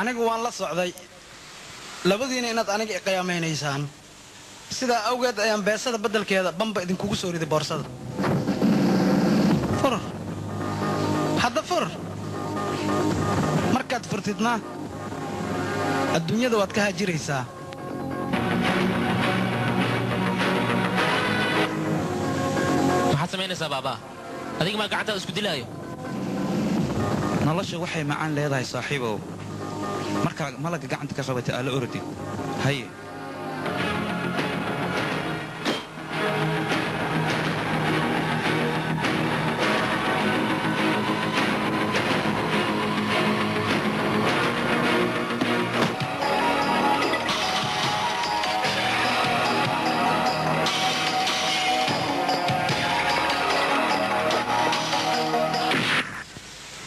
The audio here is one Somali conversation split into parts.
anigu waan la socday labadiina inaad aniga qiyaameynaysaan sida awgeed ayaan beesada beddelkeeda bamba idinkugu soo riday boorsada fur hadda fur markaad furtidna adduunyada waad ka haajiraysaa maxaad samaynaysaa baabaa adiga maa gacantaada isku dilaayo nolosha waxay macaan leedahay saaxiibow markaa malagga gacanta ka qabatay aala orodi haye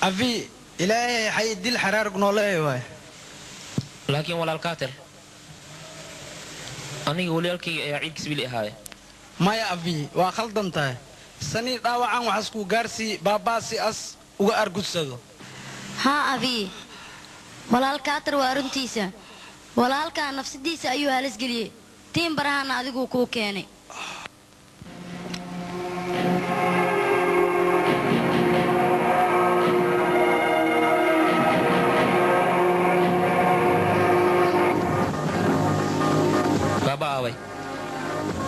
afi ilaahay xay dil xaraar gnooleey waay laakiin walaal kaatir aniga walaalkayga ayaa ciidkiis wili ahaaye maya afi waa khaldan tahay sanii dhaawacan waxaas kuu gaarsii baabaa si as uga argudsado haa abi walaal kaatir waa runtiisa walaalkaa nafsadiisa ayuu halis-geliyey tiin barahaana adiguu kuu keenay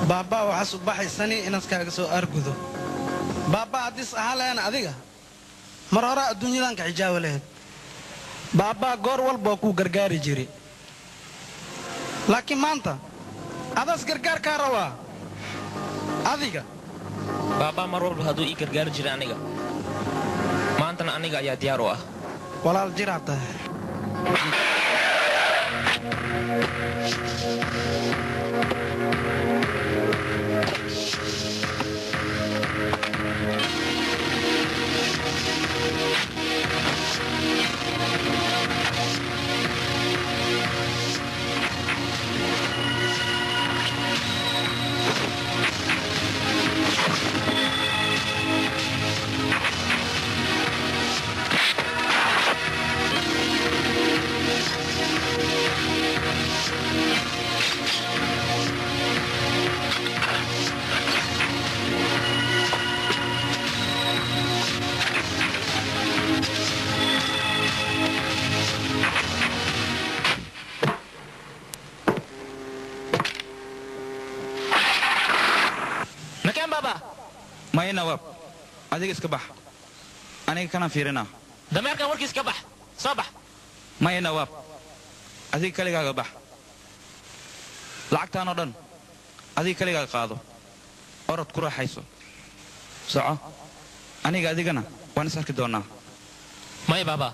baabaa waxaas u baxay sanii inaad kaaga soo aargudo baabaa haddiis ahaa lahayn adiga mar hore adduunyadanka xijaabo lahayd baabaa goor walba waa kuu gargaari jiri laakiin maanta adaas gargaar kaa rabaa adiga baabaa mar walba hadduu ii gargaari jiray aniga maantana aniga ayaa diyaar u ah walaal jiraad tahay maya nawaab adiga iska bax aniga kana fiirinaa dameerkan warkiis ka bax soo bax maya nawaab adiga kaligaaga bax lacagtaanoo dhan adiga kaligaaga qaado orod ku raaxayso soco aniga adigana waan is arki doonnaa maya baabaa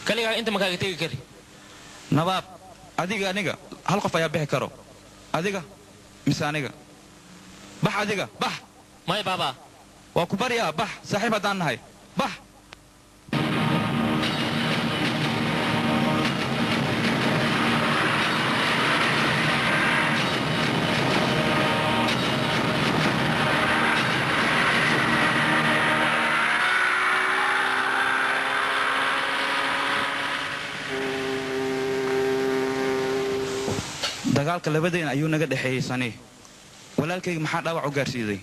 kaligaaga inta makaaga tegi kari nawaab adiga aniga hal qof ayaa bixi karo adiga mise aniga bax adiga bax maya baabaa waa ku baryaa bax saaxiib haddaan nahay bax dagaalka labadeen ayuu naga dhexeeyey sanii walaalkayga maxaa dhaawac u gaarsiiday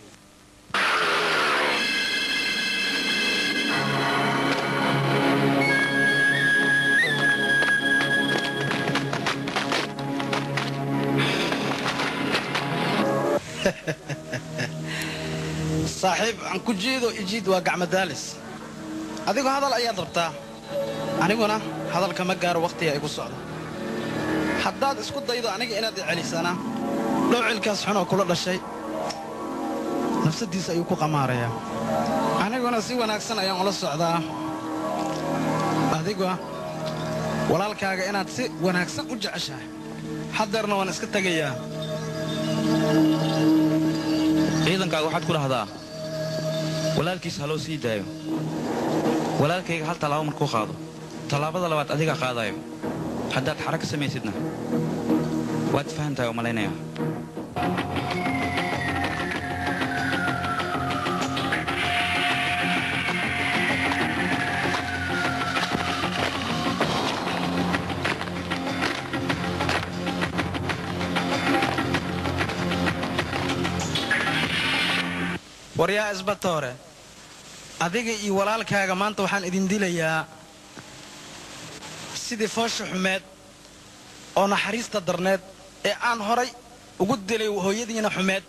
saaxiib aan ku jiido ijiid waa gacmadaalis adigu hadal ayaad rabtaa aniguna hadalka ma gaaro wakhtiga igu socda haddaad isku daydo aniga inaad i celisana dhowcilkaas xun oo kula dhashay nafsaddiisa ayuu ku qamaarayaa aniguna si wanaagsan ayaan ula socdaa adiga walaalkaaga inaad si wanaagsan u jeceshahay haddeerna waan iska tegayaa ciidankaaga waxaad ku dhahdaa walaalkiis ha loo sii daayo walaalkayga hal tallaabo markuu qaado tallaabada labaad adiga qaadayo haddaad xara ka samaysidna waad fahantahay oo malaynayaa waryaa isbatoore adiga iyo walaalkaaga maanta waxaan idin dilayaa sidii foosha xumeed oo naxariista darneed ee aan horay ugu dilay hooyadiina xumeed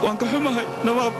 waan ka xumahay nawaab